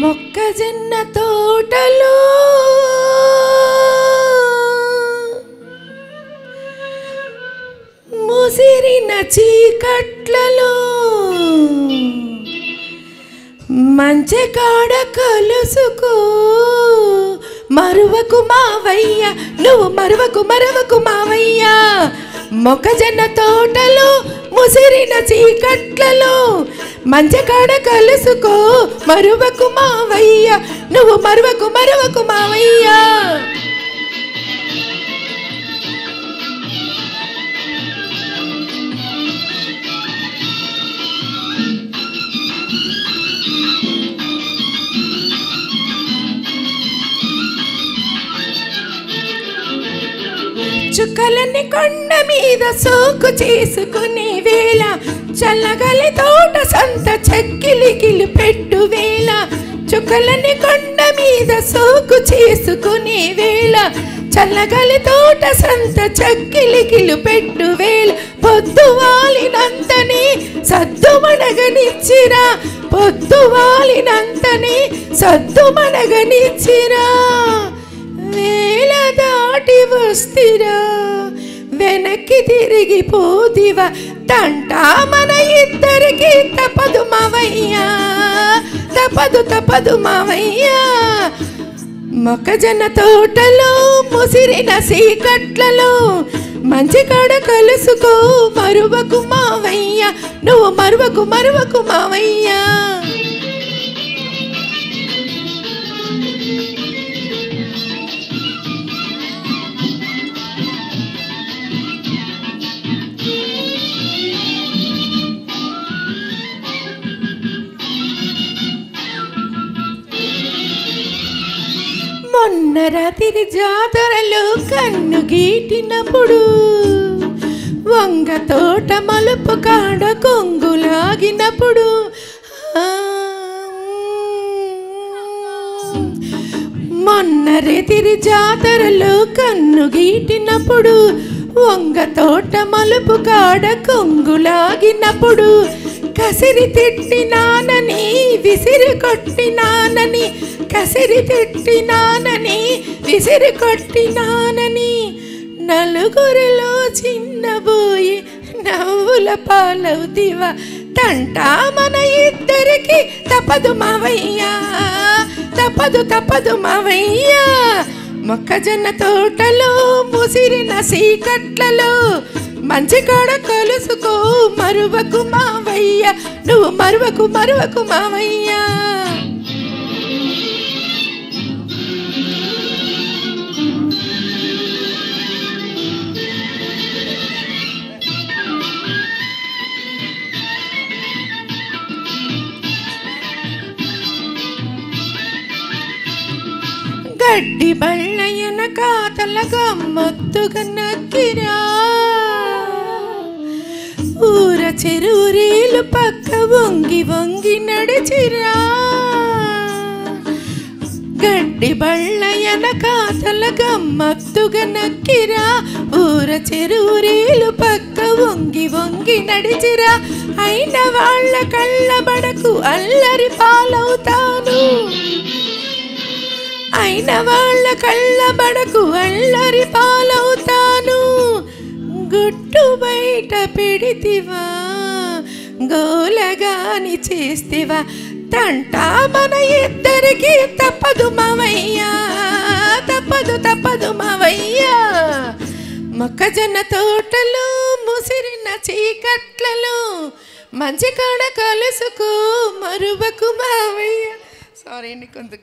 మొక్కజొన్న తోటలో ముసిరిన చీకట్లలో మంచి కాడ కలుసుకో మరువకు మావయ్య నువ్వు మరువకు మావయ్య మొక్కజొన్న తోటలో ముసిరిన చీకట్లలో మంచి కాడ కలుసుకో మరువకు మావయ్య నువ్వు మరువకు మావయ్య చుక్కలని కొండ మీద సోకు చేసుకునే వేళ చల్లగలి తోట సంత చెక్కిలిగిలి పెట్టు వేళ చుక్కలని కొండ మీద సోకు చేసుకునే వేళ చల్లగలి తోట సంత చెక్కిలిగిలి పెట్టు వేళ పొద్దు వాలినంతనే సద్దు మణగనిచ్చిరా పొద్దు వాలినంతనే సద్దు మణగనిచ్చిరా వేళ దాటి వస్తిరా వెనక్కి తిరిగిపోతివా తంటా మన ఇద్దరికి తప్పదు మావయ్యా తప్పదు మావయ్యా మొక్కజొన్న తోటలో ముసిరిన సీకట్లలో మంచి కాడ కలుసుకో మరువకు మావయ్యా నువ్వు మరువకు మావయ్యా మొన్న రాత్రి జాతరలో కన్ను గీటినప్పుడు వంగ తోట మలుపు కాడ కొంగులాగినప్పుడు మొన్న రాత్రి జాతరలో కన్ను గీటినప్పుడు వంగ తోట మలుపు కాడ కొంగులాగినప్పుడు కసిరి తిట్టినానని విసిరి కొట్టినానని కసిరి తిట్టినానని విసిరి కొట్టినానని నలుగురిలో చిన్నబోయి నవ్వుల పాలవుతివా తంటా మన ఇద్దరికి తప్పదు మావయ్యా తప్పదు మావయ్యా మొక్కజొన్న తోటలో ముసిరిన సీకట్లలో మంచి కాడ కలుసుకో మరువకు మావయ్య నువ్వు మరువకు మావయ్యా గడ్డి బళ్ళయన కాతలగా మొత్తుగా నక్కిరా ఊర చెరువురీలు పక్క వంగి నడిచిరా గడ్డి బళ్ళయన కాతలగా మొత్తుగా నక్కిరా ఊర చెరువురీలు పక్క వంగి నడిచిరా అయిన వాళ్ళ కళ్ళబడకు అల్లరి పాలవుతాను అయిన వాళ్ళ కళ్ళబడకు అల్లరి పాలవుతాను గుట్టు బయట పెడితివా గోలగాని చేస్తివా తంటా మన ఇద్దరికి తప్పదు మావయ్యా తప్పదు మావయ్యా మొక్కజొన్న తోటలో ముసిరిన చీకట్లలో మంచి కాడ కలుసుకో మరువకు మావయ్య సారీ అండి కొంత